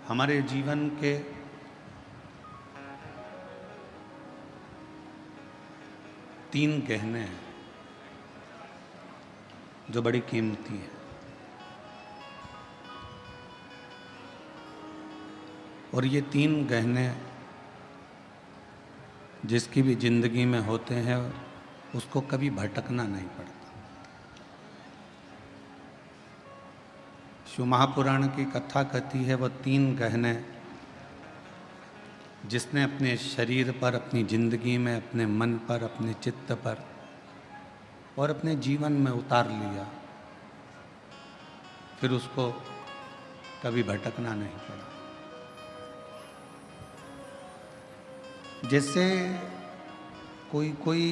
हमारे जीवन के तीन गहने हैं जो बड़ी कीमती हैं, और ये तीन गहने जिसकी भी जिंदगी में होते हैं उसको कभी भटकना नहीं पड़ता। शिव महापुराण की कथा कहती है वो तीन गहने जिसने अपने शरीर पर, अपनी जिंदगी में, अपने मन पर, अपने चित्त पर और अपने जीवन में उतार लिया, फिर उसको कभी भटकना नहीं पड़ा। जैसे कोई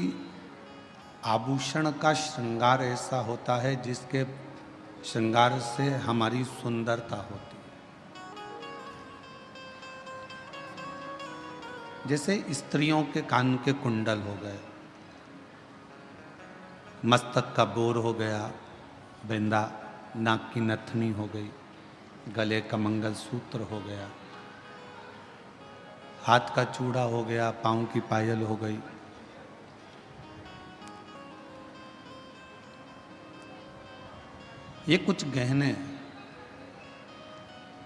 आभूषण का श्रृंगार ऐसा होता है जिसके श्रृंगार से हमारी सुंदरता होती है। जैसे स्त्रियों के कान के कुंडल हो गए, मस्तक का बोर हो गया, बिंदा, नाक की नथनी हो गई, गले का मंगलसूत्र हो गया, हाथ का चूड़ा हो गया, पांव की पायल हो गई। ये कुछ गहने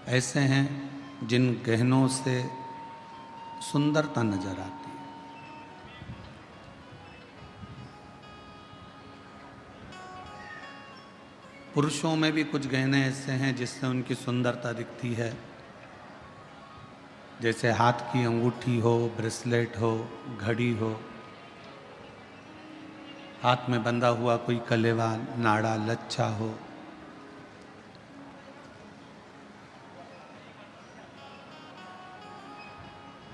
ऐसे हैं जिन गहनों से सुंदरता नजर आती है। पुरुषों में भी कुछ गहने ऐसे हैं जिससे उनकी सुंदरता दिखती है, जैसे हाथ की अंगूठी हो, ब्रेसलेट हो, घड़ी हो, हाथ में बंधा हुआ कोई कलेवा, नाड़ा, लच्छा हो।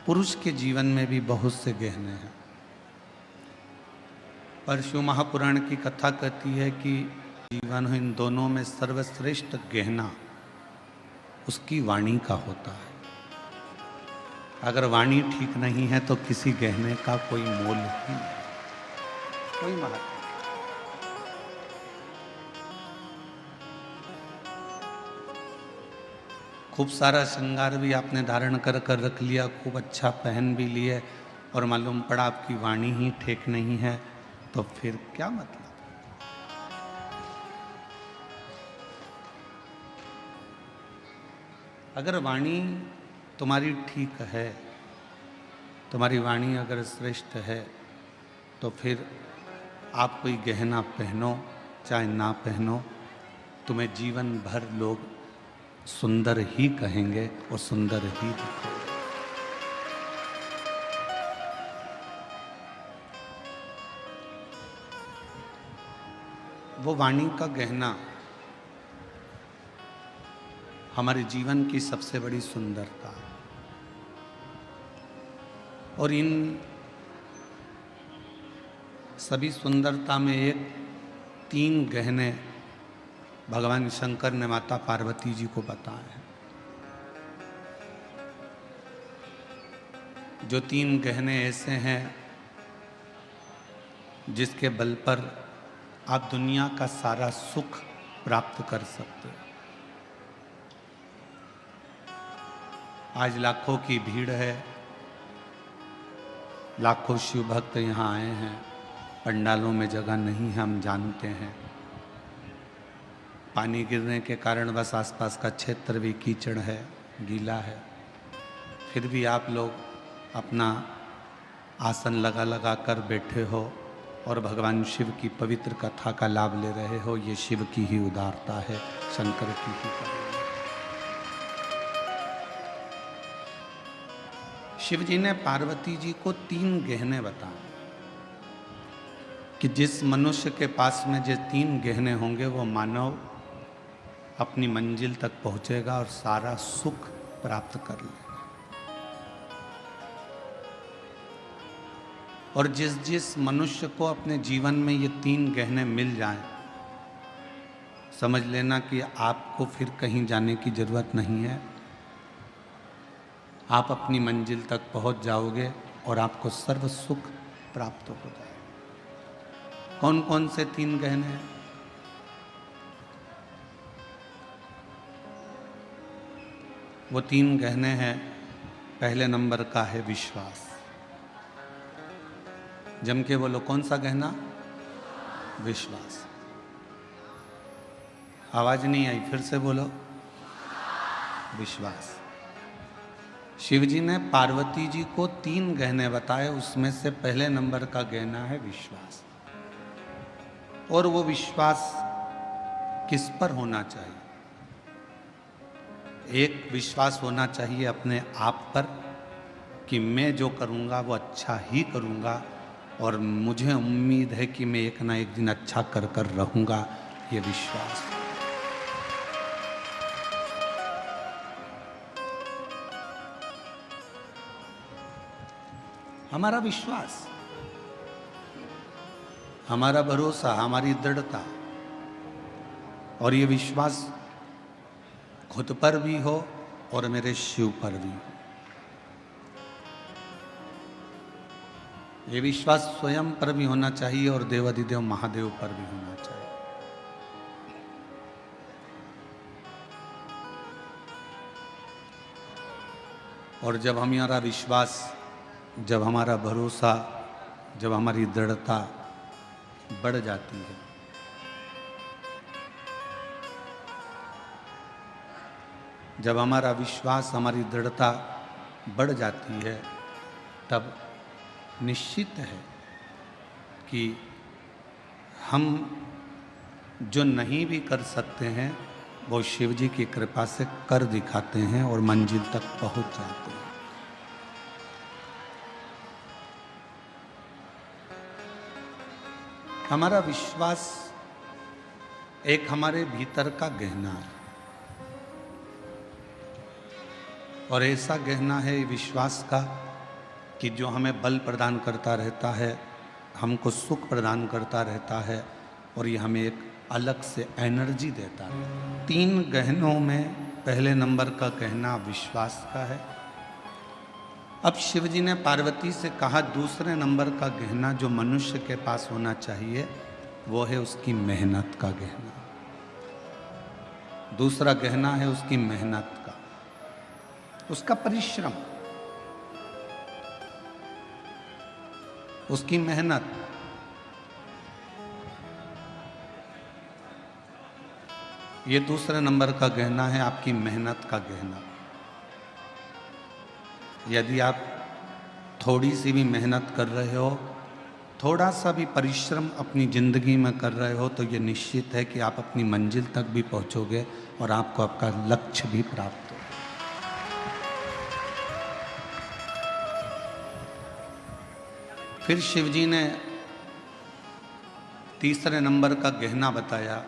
पुरुष के जीवन में भी बहुत से गहने हैं, पर शिव महापुराण की कथा कहती है कि जीवन इन दोनों में सर्वश्रेष्ठ गहना उसकी वाणी का होता है। अगर वाणी ठीक नहीं है तो किसी गहने का कोई मोल ही नहीं, कोई महत्व। खूब सारा श्रृंगार भी आपने धारण कर कर रख लिया, खूब अच्छा पहन भी लिए, और मालूम पड़ा आपकी वाणी ही ठीक नहीं है, तो फिर क्या मतलब। अगर वाणी तुम्हारी ठीक है, तुम्हारी वाणी अगर श्रेष्ठ है, तो फिर आप कोई गहना पहनो चाहे ना पहनो, तुम्हें जीवन भर लोग सुंदर ही कहेंगे और सुंदर ही दिखेंगे। वो वाणी का गहना हमारे जीवन की सबसे बड़ी सुंदरता है, और इन सभी सुंदरता में एक तीन गहने भगवान शंकर ने माता पार्वती जी को बताए हैं। जो तीन गहने ऐसे हैं जिसके बल पर आप दुनिया का सारा सुख प्राप्त कर सकते हो। आज लाखों की भीड़ है, लाखों शिव भक्त यहाँ आए हैं, पंडालों में जगह नहीं है, हम जानते हैं। पानी गिरने के कारण बस आसपास का क्षेत्र भी कीचड़ है, गीला है, फिर भी आप लोग अपना आसन लगा लगा कर बैठे हो और भगवान शिव की पवित्र कथा का लाभ ले रहे हो। ये शिव की ही उदारता है, शंकर की ही करुणा। शिव जी ने पार्वती जी को तीन गहने बताए कि जिस मनुष्य के पास में जो तीन गहने होंगे वो मानव अपनी मंजिल तक पहुंचेगा और सारा सुख प्राप्त कर लेगा। और जिस जिस मनुष्य को अपने जीवन में ये तीन गहने मिल जाएं, समझ लेना कि आपको फिर कहीं जाने की जरूरत नहीं है, आप अपनी मंजिल तक पहुंच जाओगे और आपको सर्व सुख प्राप्त हो जाएगा। कौन कौन से तीन गहने हैं? वो 3 गहने हैं। पहले नंबर का है विश्वास। जम के बोलो, कौन सा गहना? विश्वास। आवाज नहीं आई, फिर से बोलो, विश्वास। शिव जी ने पार्वती जी को 3 गहने बताए, उसमें से पहले नंबर का गहना है विश्वास। और वो विश्वास किस पर होना चाहिए? एक विश्वास होना चाहिए अपने आप पर कि मैं जो करूँगा वो अच्छा ही करूँगा, और मुझे उम्मीद है कि मैं एक ना एक दिन अच्छा कर कर रहूँगा, ये विश्वास। हमारा विश्वास, हमारा भरोसा, हमारी दृढ़ता, और ये विश्वास खुद पर भी हो और मेरे शिव पर भी हो। ये विश्वास स्वयं पर भी होना चाहिए और देवाधिदेव महादेव पर भी होना चाहिए। और जब हमारा विश्वास, जब हमारा भरोसा, जब हमारी दृढ़ता बढ़ जाती है, जब हमारा विश्वास, हमारी दृढ़ता बढ़ जाती है, तब निश्चित है कि हम जो नहीं भी कर सकते हैं वो शिव जी की कृपा से कर दिखाते हैं और मंजिल तक पहुंच जाते हैं। हमारा विश्वास एक हमारे भीतर का गहना है, और ऐसा गहना है विश्वास का कि जो हमें बल प्रदान करता रहता है, हमको सुख प्रदान करता रहता है, और ये हमें एक अलग से एनर्जी देता है। 3 गहनों में पहले नंबर का गहना विश्वास का है। अब शिव जी ने पार्वती से कहा दूसरे नंबर का गहना जो मनुष्य के पास होना चाहिए वो है उसकी मेहनत का गहना। दूसरा गहना है उसकी मेहनत का, उसका परिश्रम, उसकी मेहनत। ये दूसरे नंबर का गहना है आपकी मेहनत का गहना। यदि आप थोड़ी सी भी मेहनत कर रहे हो, थोड़ा सा भी परिश्रम अपनी ज़िंदगी में कर रहे हो, तो ये निश्चित है कि आप अपनी मंजिल तक भी पहुंचोगे और आपको आपका लक्ष्य भी प्राप्त हो। फिर शिव जी ने तीसरे नंबर का गहना बताया।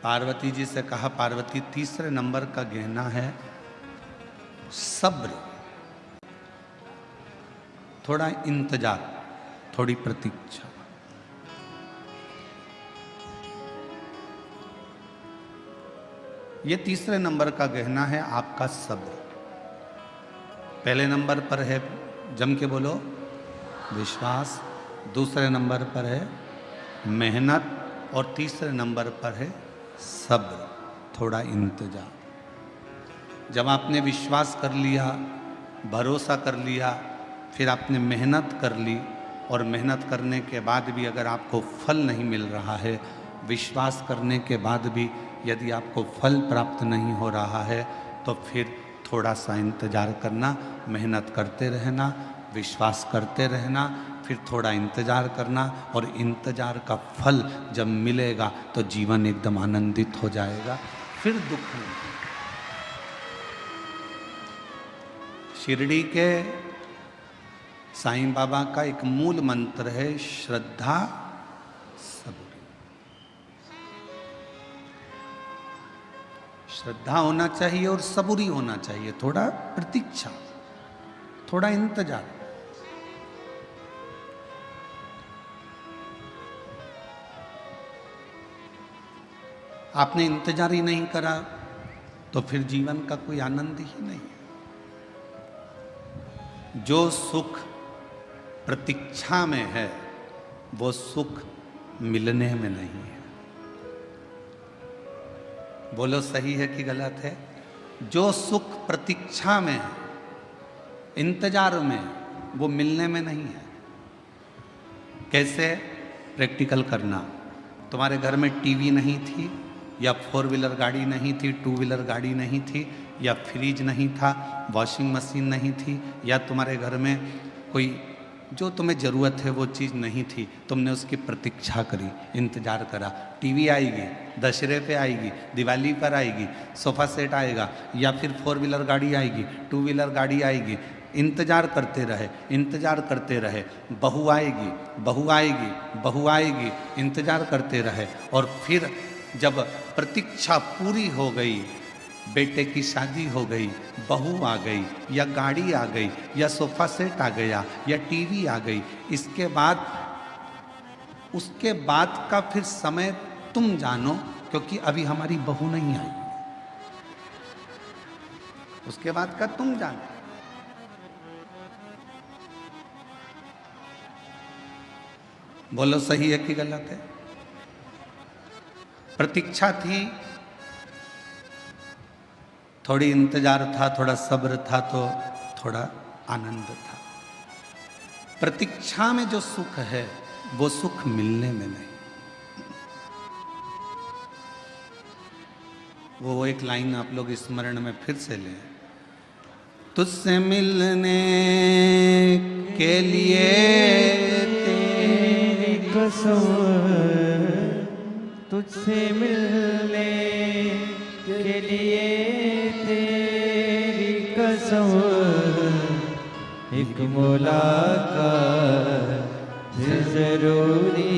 पार्वती जी से कहा पार्वती तीसरे नंबर का गहना है सब्र, थोड़ा इंतजार, थोड़ी प्रतीक्षा। ये तीसरे नंबर का गहना है आपका सब्र। पहले नंबर पर है, जम के बोलो, विश्वास। दूसरे नंबर पर है मेहनत, और तीसरे नंबर पर है सब्र, थोड़ा इंतजार। जब आपने विश्वास कर लिया, भरोसा कर लिया, फिर आपने मेहनत कर ली, और मेहनत करने के बाद भी अगर आपको फल नहीं मिल रहा है, विश्वास करने के बाद भी यदि आपको फल प्राप्त नहीं हो रहा है, तो फिर थोड़ा सा इंतजार करना, मेहनत करते रहना, विश्वास करते रहना, फिर थोड़ा इंतजार करना, और इंतजार का फल जब मिलेगा तो जीवन एकदम आनंदित हो जाएगा, फिर दुख नहीं। शिरडी के साईं बाबा का एक मूल मंत्र है श्रद्धा सबूरी। श्रद्धा होना चाहिए और सबूरी होना चाहिए, थोड़ा प्रतीक्षा, थोड़ा इंतजार। आपने इंतजार ही नहीं करा तो फिर जीवन का कोई आनंद ही नहीं है। जो सुख प्रतीक्षा में है वो सुख मिलने में नहीं है। बोलो सही है कि गलत है? जो सुख प्रतीक्षा में है, इंतजार में, वो मिलने में नहीं है। कैसे? प्रैक्टिकल करना। तुम्हारे घर में टीवी नहीं थी, या 4 व्हीलर गाड़ी नहीं थी, 2 व्हीलर गाड़ी नहीं थी, या फ्रिज नहीं था, वॉशिंग मशीन नहीं थी, या तुम्हारे घर में कोई जो तुम्हें ज़रूरत है वो चीज़ नहीं थी, तुमने उसकी प्रतीक्षा करी, इंतज़ार करा। टीवी आएगी, दशहरे पे आएगी, दिवाली पर आएगी, सोफ़ा सेट आएगा, या फिर 4 व्हीलर गाड़ी आएगी, 2 व्हीलर गाड़ी आएगी, इंतज़ार करते रहे, इंतज़ार करते रहे। बहू आएगी, बहू आएगी, बहू आएगी, इंतज़ार करते रहे। और फिर जब प्रतीक्षा पूरी हो गई, बेटे की शादी हो गई, बहू आ गई, या गाड़ी आ गई, या सोफ़ा सेट आ गया, या टीवी आ गई, इसके बाद उसके बाद का फिर समय तुम जानो, क्योंकि अभी हमारी बहू नहीं आई। उसके बाद का तुम जानो। बोलो सही है कि गलत है? प्रतीक्षा थी, थोड़ी इंतजार था, थोड़ा सब्र था, तो थोड़ा आनंद था। प्रतीक्षा में जो सुख है वो सुख मिलने में नहीं। वो एक लाइन आप लोग स्मरण में फिर से लें। तुझसे मिलने के लिए तेरी कसम, तुझसे मिलने के लिए तेरी कसम, एक मुलाकात जरूरी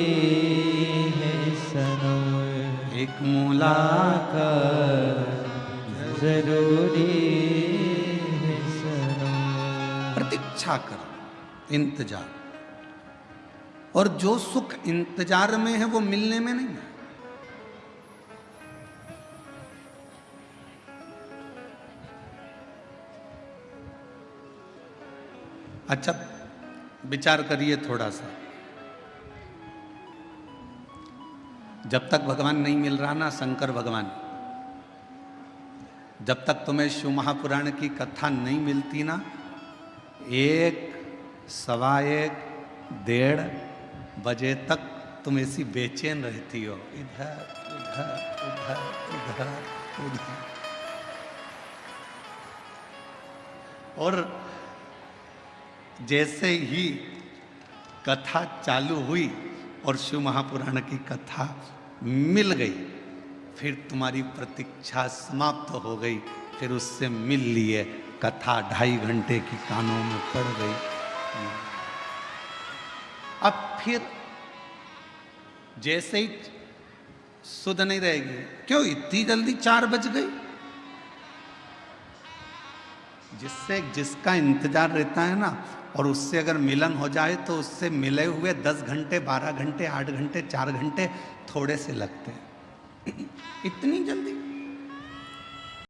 है सनम, एक मुलाकात जरूरी है सनम। प्रतीक्षा कर, इंतजार। और जो सुख इंतजार में है वो मिलने में नहीं है। अच्छा विचार करिए थोड़ा सा, जब तक भगवान नहीं मिल रहा ना, शंकर भगवान, जब तक तुम्हें शिव महापुराण की कथा नहीं मिलती ना, 1, 1:15, 1:30 बजे तक तुम ऐसी बेचैन रहती हो, इधर उधर उधर उधर उधर। और जैसे ही कथा चालू हुई और शिव महापुराण की कथा मिल गई, फिर तुम्हारी प्रतीक्षा समाप्त हो गई, फिर उससे मिल लिए, कथा 2.5 घंटे की कानों में पड़ गई। अब फिर जैसे ही सुध नहीं रहेगी, क्यों इतनी जल्दी 4 बज गई? जिसका इंतजार रहता है ना, और उससे अगर मिलन हो जाए तो उससे मिले हुए 10 घंटे, 12 घंटे, 8 घंटे, 4 घंटे थोड़े से लगते हैं। इतनी जल्दी?